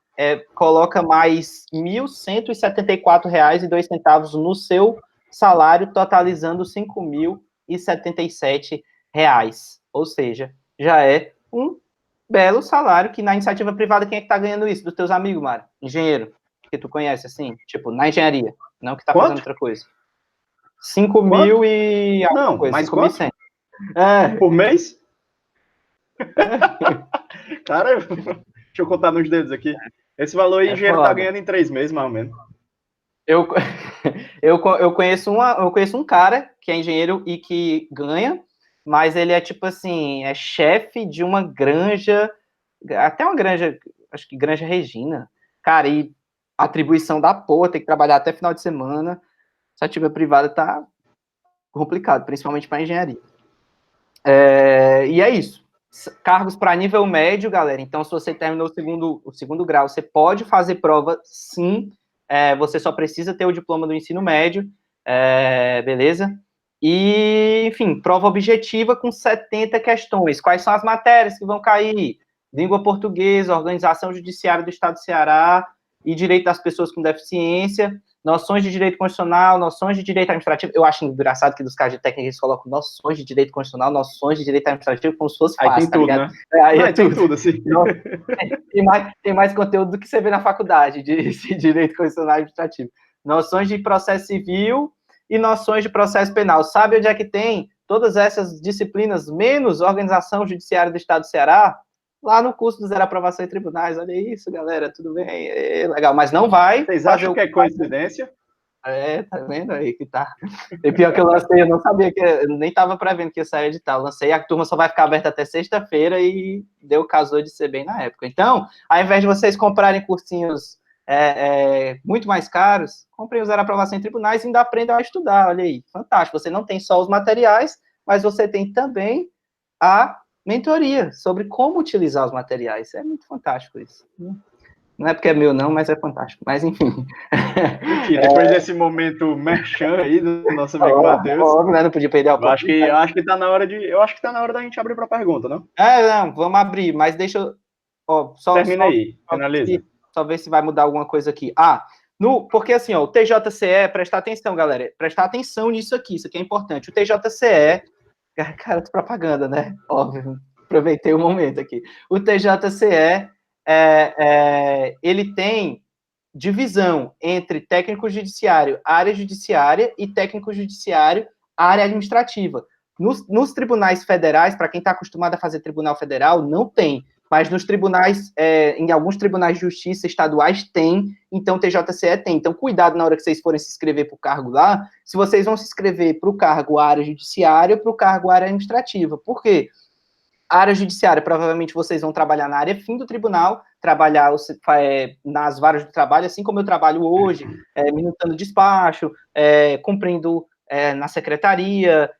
coloca mais R$ 1.174,02 no seu salário, totalizando R$ 5.077. Ou seja, já é um belo salário que na iniciativa privada, quem é que tá ganhando isso? Dos teus amigos, Mário? Engenheiro, que tu conhece, assim? Tipo, na engenharia, não que tá fazendo outra coisa. 5.000 e... Não, coisa, mais 5.100. Por mês? Cara, deixa eu contar nos dedos aqui. Esse valor aí, engenheiro tá ganhando em 3 meses, mais ou menos. Eu conheço um cara que é engenheiro e que ganha, mas ele é tipo assim, é chefe de uma granja, até uma granja, acho que Granja Regina, cara, e atribuição da porra, tem que trabalhar até final de semana, iniciativa privada tá complicado, principalmente para engenharia. E é isso. Cargos para nível médio, galera, então se você terminou o segundo grau, você pode fazer prova, sim, você só precisa ter o diploma do ensino médio, beleza? E, enfim, prova objetiva com 70 questões. Quais são as matérias que vão cair? Língua portuguesa, organização judiciária do Estado do Ceará e direito das pessoas com deficiência, noções de direito constitucional, noções de direito administrativo. Eu acho engraçado que dos casos de técnica eles colocam noções de direito constitucional, noções de direito administrativo, como se fosse fácil. Aí tem tudo, né? Aí tem tudo, assim. Tem mais conteúdo do que você vê na faculdade de direito constitucional e administrativo. Noções de processo civil e noções de processo penal. Sabe onde é que tem todas essas disciplinas, menos organização judiciária do Estado do Ceará? lá no curso do Zero Aprovação em Tribunais. Olha isso, galera, tudo bem? Legal, mas não vai Vocês fazer acham que é coincidência? Tá vendo aí que tá. E pior que eu lancei, eu não sabia eu nem tava prevendo que ia sair edital. Lancei, a turma só vai ficar aberta até sexta-feira e casou de ser bem na época. Então, ao invés de vocês comprarem cursinhos muito mais caros, comprem o Zero Aprovação em Tribunais e ainda aprendam a estudar. Olha aí, fantástico. Você não tem só os materiais, mas você tem também a mentoria sobre como utilizar os materiais. É muito fantástico isso. Não é porque é meu, não, mas é fantástico. Mas, enfim. Enfim, depois desse momento merchan aí do nosso amigo Matheus, Não podia perder a oportunidade. eu acho que tá na hora da gente abrir para pergunta, não? Não, vamos abrir, mas deixa eu. Termina aí, finaliza. Só ver se vai mudar alguma coisa aqui. Porque assim, o TJCE, prestar atenção, galera. Prestar atenção nisso aqui, isso aqui é importante. O TJCE, cara, propaganda, né? Óbvio, aproveitei o momento aqui. O TJCE, ele tem divisão entre técnico judiciário, área judiciária, e técnico judiciário, área administrativa. Nos tribunais federais, para quem está acostumado a fazer tribunal federal, não tem. Mas nos tribunais, em alguns tribunais de justiça estaduais tem, então o TJCE tem. Então, cuidado na hora que vocês forem se inscrever para o cargo lá, se vocês vão se inscrever para o cargo área judiciária ou para o cargo área administrativa. Por quê? A área judiciária, provavelmente vocês vão trabalhar na área fim do tribunal, trabalhar nas varas do trabalho, assim como eu trabalho hoje, minutando despacho, cumprindo na secretaria,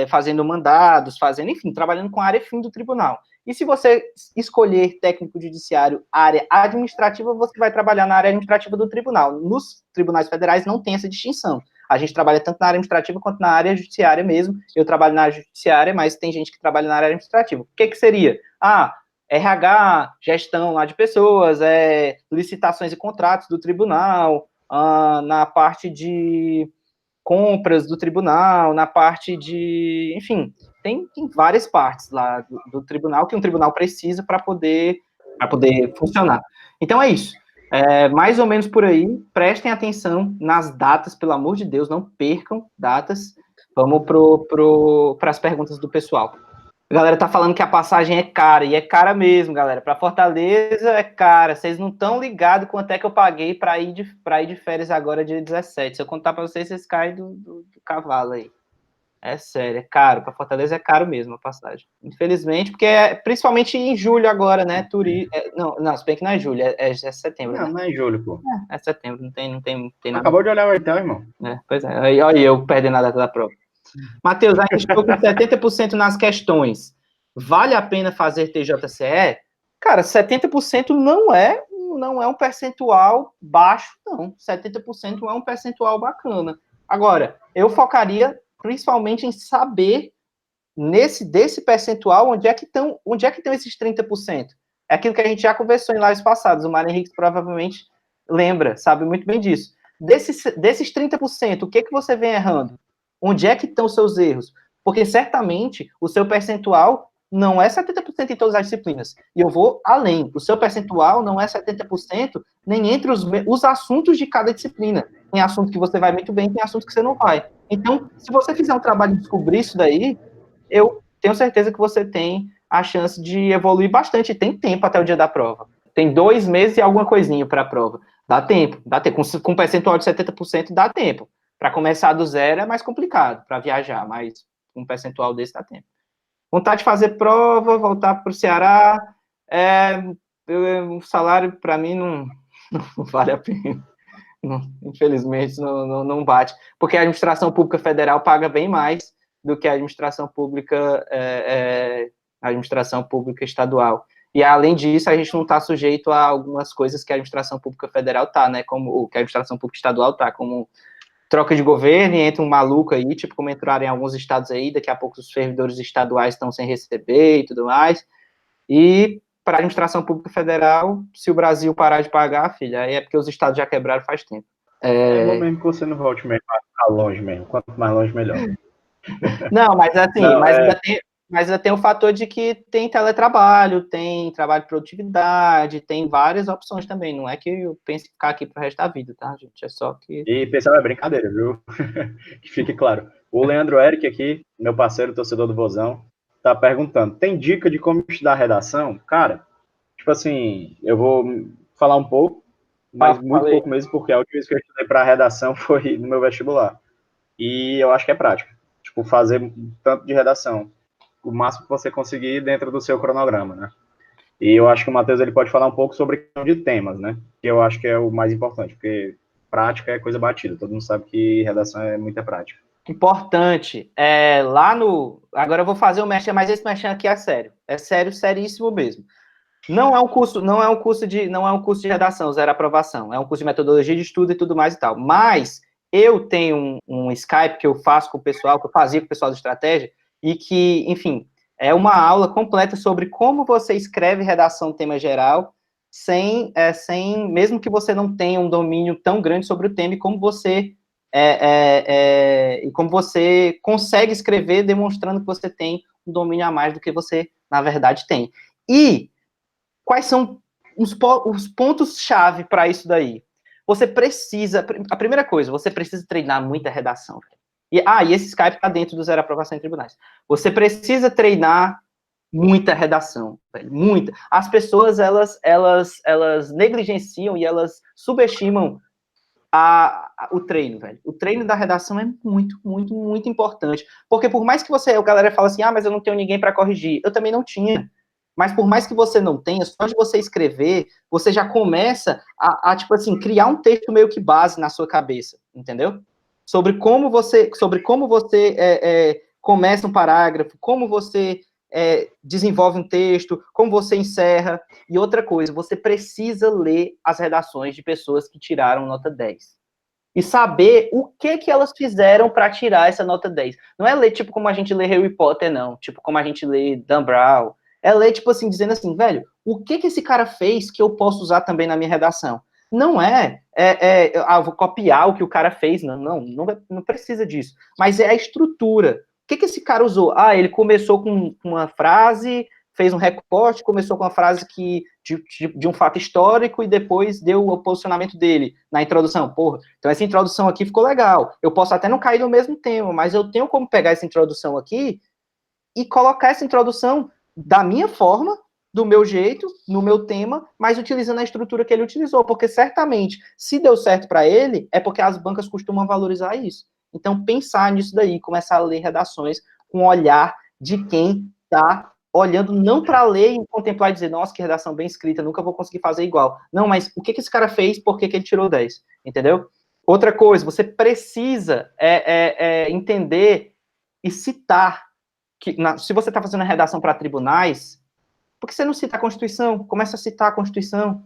fazendo mandados, enfim, trabalhando com a área fim do tribunal. E se você escolher técnico judiciário, área administrativa, você vai trabalhar na área administrativa do tribunal. Nos tribunais federais não tem essa distinção. A gente trabalha tanto na área administrativa quanto na área judiciária mesmo. Eu trabalho na área judiciária, mas tem gente que trabalha na área administrativa. O que seria? RH, gestão lá de pessoas, licitações e contratos do tribunal, na parte de compras do tribunal, na parte de... Enfim, tem várias partes lá do tribunal que um tribunal precisa para poder funcionar. Então é isso. Mais ou menos por aí, prestem atenção nas datas, pelo amor de Deus, não percam datas. Vamos para as perguntas do pessoal. A galera tá falando que a passagem é cara, e é cara mesmo, galera. Para Fortaleza é cara. Vocês não estão ligados quanto é que eu paguei para ir de férias agora, dia 17. Se eu contar para vocês, vocês caem do cavalo aí. É sério, é caro. Para Fortaleza é caro mesmo a passagem. Infelizmente, porque principalmente em julho agora, né? Não, se bem que não é julho, é setembro. Não, né? não é em julho, pô. É setembro, não tem nada. Acabou de olhar o então, irmão. Pois é, aí olha eu perdendo a data da prova. Matheus, ainda estou com 70% nas questões. Vale a pena fazer TJCE? Cara, 70% não é um percentual baixo, não. 70% é um percentual bacana. Agora, eu focaria principalmente em saber desse percentual onde é que estão esses 30%. É aquilo que a gente já conversou em lives passadas. O Mário Henrique provavelmente lembra, sabe muito bem disso. Desses 30%, o que você vem errando? Onde é que estão os seus erros? Porque certamente o seu percentual não é 70% em todas as disciplinas. E eu vou além. O seu percentual não é 70% nem entre os assuntos de cada disciplina. Tem assunto que você vai muito bem, tem assunto que você não vai. Então, se você fizer um trabalho de descobrir isso daí, eu tenho certeza que você tem a chance de evoluir bastante. Tem tempo até o dia da prova. Tem 2 meses e alguma coisinha para a prova. Dá tempo. Com um percentual de 70%, dá tempo. Para começar do zero é mais complicado para viajar, mas com um percentual desse dá tempo. Vontade de fazer prova, voltar para o Ceará, o salário para mim não vale a pena. Infelizmente não bate, porque a administração pública federal paga bem mais do que a administração pública estadual. E além disso, a gente não está sujeito a algumas coisas que a administração pública federal está, né? Como que a administração pública estadual está, como troca de governo e entra um maluco aí, tipo como entraram em alguns estados aí, daqui a pouco os servidores estaduais estão sem receber e tudo mais. E para a administração pública federal, se o Brasil parar de pagar, filha, aí é porque os estados já quebraram faz tempo. É bom mesmo que você não volte mesmo a longe mesmo. Quanto mais longe, melhor. Não, mas assim, ainda tem o fator de que tem teletrabalho, tem trabalho de produtividade, tem várias opções também. Não é que eu pense em ficar aqui pro resto da vida, tá, gente? É só que... E, pessoal, é brincadeira, viu? Que fique claro. O Leandro Eric aqui, meu parceiro, torcedor do Vozão, tá perguntando, tem dica de como estudar redação? Cara, Tipo assim, eu vou falar um pouco, mas muito Falei. pouco mesmo, porque a última vez que eu estudei para redação foi no meu vestibular. E eu acho que é prática. Tipo, fazer um tanto de redação, o máximo que você conseguir dentro do seu cronograma, né? E eu acho que o Matheus ele pode falar um pouco sobre questão de temas, né? Que eu acho que é o mais importante, porque prática é coisa batida. Todo mundo sabe que redação é muita prática. Importante, agora eu vou fazer o merchan, mas esse merchan aqui é sério. É sério, seríssimo mesmo. Não é um curso de redação, zero aprovação. É um curso de metodologia de estudo e tudo mais e tal. Mas eu tenho um Skype que eu faço com o pessoal, que eu fazia com o pessoal de estratégia, e que, enfim, é uma aula completa sobre como você escreve redação tema geral, mesmo que você não tenha um domínio tão grande sobre o tema, e como você consegue escrever demonstrando que você tem um domínio a mais do que você, na verdade, tem. E quais são os pontos-chave para isso daí? Você precisa, a primeira coisa, você precisa treinar muita redação. E esse Skype está dentro do Zero Aprovação em Tribunais. Você precisa treinar muita redação, velho, muita. As pessoas, elas negligenciam e elas subestimam o treino, velho. O treino da redação é muito, muito, muito importante. Porque por mais que a galera fala assim, mas eu não tenho ninguém para corrigir. Eu também não tinha. Mas por mais que você não tenha, só de você escrever, você já começa tipo assim, criar um texto meio que base na sua cabeça, entendeu? Sobre como você começa um parágrafo, como você desenvolve um texto, como você encerra. E outra coisa, você precisa ler as redações de pessoas que tiraram nota 10 e saber o que elas fizeram para tirar essa nota 10. Não é ler tipo como a gente lê Harry Potter, não. Tipo como a gente lê Dan Brown. É ler, tipo assim, dizendo assim, velho, o que esse cara fez que eu posso usar também na minha redação? Não vou copiar o que o cara fez. Não precisa disso. Mas é a estrutura. O que esse cara usou? Ele começou com uma frase, fez um recorte, começou com uma frase de um fato histórico e depois deu o posicionamento dele na introdução. Porra, então essa introdução aqui ficou legal. Eu posso até não cair no mesmo tema, mas eu tenho como pegar essa introdução aqui e colocar essa introdução da minha forma, do meu jeito, no meu tema, mas utilizando a estrutura que ele utilizou, porque certamente, se deu certo para ele, é porque as bancas costumam valorizar isso. Então, pensar nisso daí, começar a ler redações com o olhar de quem está olhando não para ler e contemplar e dizer, nossa, que redação bem escrita, nunca vou conseguir fazer igual. Não, mas o que esse cara fez, por que ele tirou 10? Entendeu? Outra coisa, você precisa entender e citar se você está fazendo a redação para tribunais, por que você não cita a Constituição? Começa a citar a Constituição.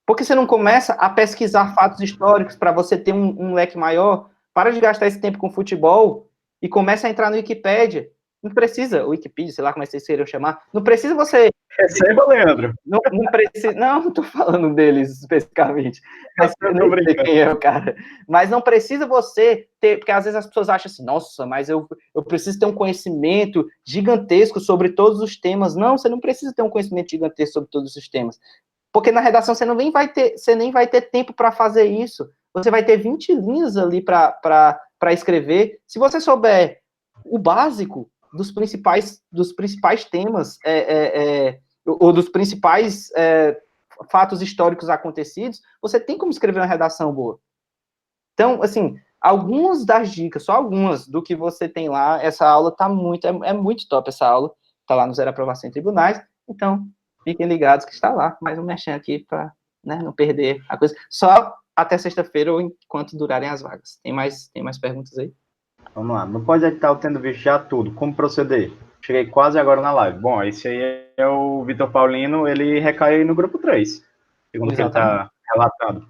Por que você não começa a pesquisar fatos históricos para você ter um leque maior? Para de gastar esse tempo com futebol e começa a entrar no Wikipédia. Não precisa, Wikipedia, sei lá como é que vocês queiram chamar, não precisa você... Receba, Leandro. Não precisa, não estou falando deles especificamente, mas eu não sei quem é o cara. Mas não precisa você ter, porque às vezes as pessoas acham assim, nossa, mas eu preciso ter um conhecimento gigantesco sobre todos os temas. Não, você não precisa ter um conhecimento gigantesco sobre todos os temas. Porque na redação você nem vai ter tempo para fazer isso. Você vai ter 20 linhas ali para escrever. Se você souber o básico dos principais temas, ou dos principais fatos históricos acontecidos, você tem como escrever uma redação boa. Então, assim, algumas das dicas, só algumas do que você tem lá, essa aula tá muito, é muito top essa aula, tá lá no Zero Aprovação em Tribunais, então, fiquem ligados que está lá, mais um mexendo aqui para não perder a coisa. Só até sexta-feira ou enquanto durarem as vagas. Tem mais perguntas aí? Vamos lá. No pós-edital, tendo visto já tudo, como proceder? Cheguei quase agora na live. Bom, esse aí é o Vitor Paulino, ele recai no grupo 3, segundo o que ele está relatando.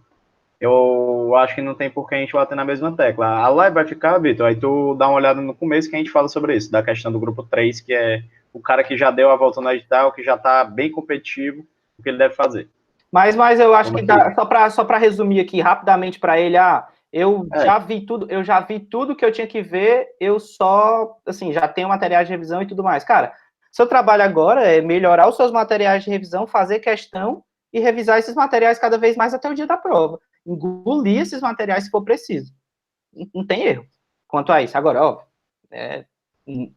Eu acho que não tem por que a gente bater na mesma tecla. A live vai ficar, Vitor, aí tu dá uma olhada no começo que a gente fala sobre isso, da questão do grupo 3, que é o cara que já deu a volta no edital, que já está bem competitivo, o que ele deve fazer. Mas eu acho que dá, só para resumir aqui rapidamente para ele, já vi tudo que eu tinha que ver, eu só, assim, já tenho materiais de revisão e tudo mais. Cara, seu trabalho agora é melhorar os seus materiais de revisão, fazer questão e revisar esses materiais cada vez mais até o dia da prova. Engolir esses materiais se for preciso. Não tem erro quanto a isso. Agora, óbvio,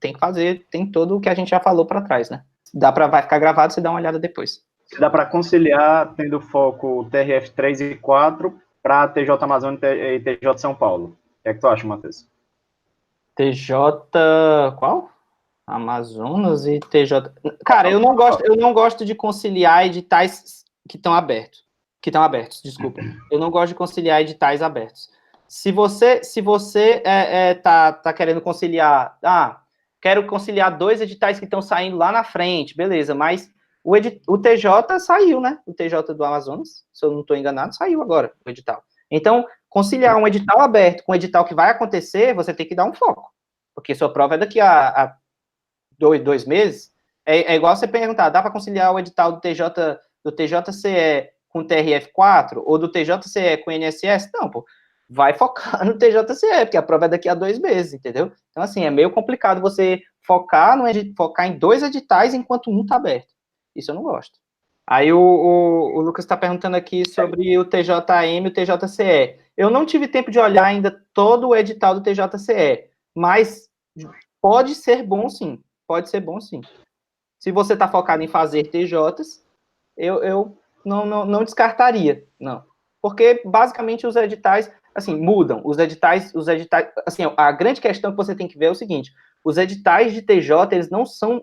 tem que fazer, tem todo o que a gente já falou para trás, né? Vai ficar gravado, você dá uma olhada depois. Se dá para conciliar tendo foco TRF 3 e 4 para TJ Amazônia e TJ São Paulo. O que é que tu acha, Matheus? TJ. Qual? Amazonas e TJ. Cara, eu não gosto de conciliar editais que estão abertos. Desculpa. Eu não gosto de conciliar editais abertos. Se você tá querendo conciliar, quero conciliar 2 editais que estão saindo lá na frente, beleza, mas o TJ saiu, né? O TJ do Amazonas, se eu não estou enganado, saiu agora o edital. Então, conciliar um edital aberto com um edital que vai acontecer, você tem que dar um foco. Porque sua prova é daqui a 2 meses. É igual você perguntar, dá para conciliar o edital do TJCE com o TRF4 ou do TJCE com o INSS? Não, pô. Vai focar no TJCE, porque a prova é daqui a 2 meses, entendeu? Então, assim, é meio complicado você focar em 2 editais enquanto um está aberto. Isso eu não gosto. Aí o Lucas está perguntando aqui sobre o TJM e o TJCE. Eu não tive tempo de olhar ainda todo o edital do TJCE, mas pode ser bom, sim. Pode ser bom, sim. Se você está focado em fazer TJs, eu não descartaria, não. Porque, basicamente, os editais, assim, mudam. Os editais, assim, a grande questão que você tem que ver é o seguinte, os editais de TJ,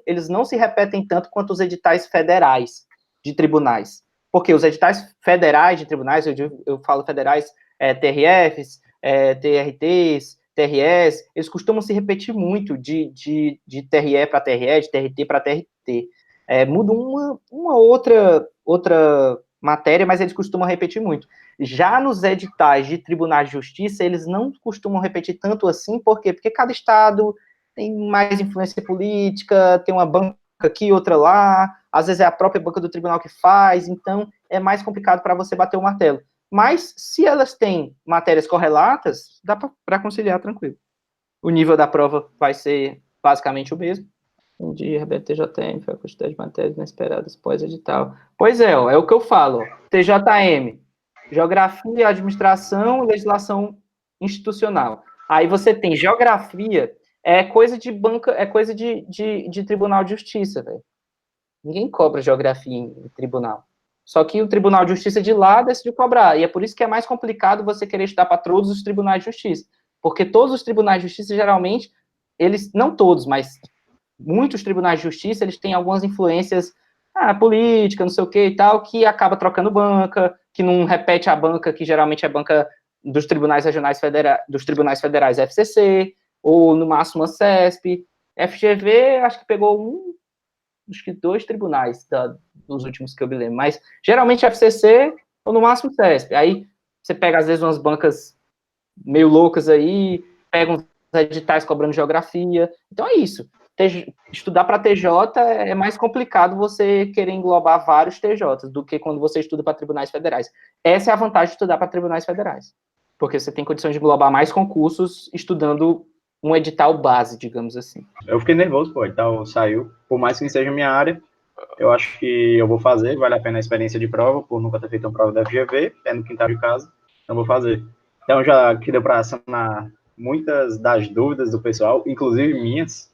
eles não se repetem tanto quanto os editais federais de tribunais. Porque os editais federais de tribunais, eu falo federais, TRFs, TRTs, TRS, eles costumam se repetir muito de TRE para TRE, de TRT para TRT. Mudam uma outra matéria, mas eles costumam repetir muito. Já nos editais de tribunais de justiça, eles não costumam repetir tanto assim, por quê? Porque cada estado tem mais influência política, tem uma banca aqui, outra lá, às vezes é a própria banca do tribunal que faz, então é mais complicado para você bater o martelo. Mas, se elas têm matérias correlatas, dá para conciliar tranquilo. O nível da prova vai ser basicamente o mesmo. Um dia, TJM, foi a quantidade de matérias inesperadas pós-edital. Pois é, é o que eu falo. TJM, Geografia, Administração, Legislação Institucional. Aí você tem Geografia, é coisa de banca, é coisa de Tribunal de Justiça, velho. Ninguém cobra Geografia em tribunal. Só que o Tribunal de Justiça de lá decidiu cobrar. E é por isso que é mais complicado você querer estudar para todos os tribunais de justiça. Porque todos os tribunais de justiça, geralmente, eles, não todos, mas muitos tribunais de justiça, eles têm algumas influências política, não sei o que e tal, que acaba trocando banca, que não repete a banca, que geralmente é banca dos tribunais regionais dos tribunais federais FCC, ou no máximo a CESP. FGV, acho que pegou acho que 2 tribunais dos últimos que eu me lembro, mas geralmente FCC ou no máximo CESP. Aí você pega, às vezes, umas bancas meio loucas aí, pega uns editais cobrando geografia. Então é isso. Estudar para TJ é mais complicado você querer englobar vários TJs do que quando você estuda para tribunais federais. Essa é a vantagem de estudar para tribunais federais, porque você tem condições de englobar mais concursos estudando um edital base, digamos assim. Eu fiquei nervoso, pô, o edital saiu. Por mais que não seja minha área, eu acho que eu vou fazer, vale a pena a experiência de prova, por nunca ter feito uma prova da FGV, é no quintal de casa, então vou fazer. Então já que deu para sanar muitas das dúvidas do pessoal, inclusive minhas,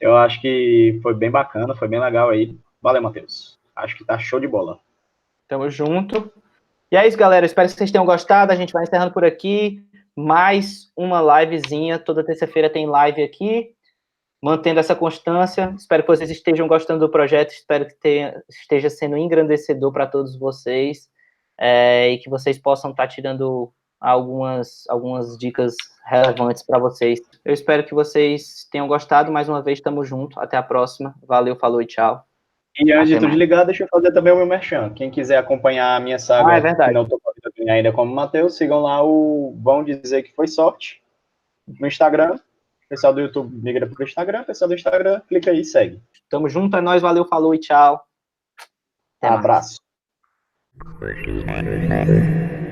eu acho que foi bem bacana, foi bem legal aí. Valeu, Matheus. Acho que tá show de bola. Tamo junto. E é isso, galera. Espero que vocês tenham gostado. A gente vai encerrando por aqui. Mais uma livezinha. Toda terça-feira tem live aqui. Mantendo essa constância. Espero que vocês estejam gostando do projeto. Espero que esteja sendo engrandecedor para todos vocês. E que vocês possam estar tirando algumas dicas relevantes para vocês. Eu espero que vocês tenham gostado. Mais uma vez, estamos juntos. Até a próxima. Valeu, falou e tchau. E antes de tudo ligar, deixa eu fazer também o meu merchan. Quem quiser acompanhar a minha saga, que não estou podendo ainda como Matheus, sigam lá o Vão Dizer Que Foi Sorte no Instagram. O pessoal do YouTube migra para o Instagram, o pessoal do Instagram clica aí e segue. Tamo junto, é nóis, valeu, falou e tchau. Até abraço. Mais.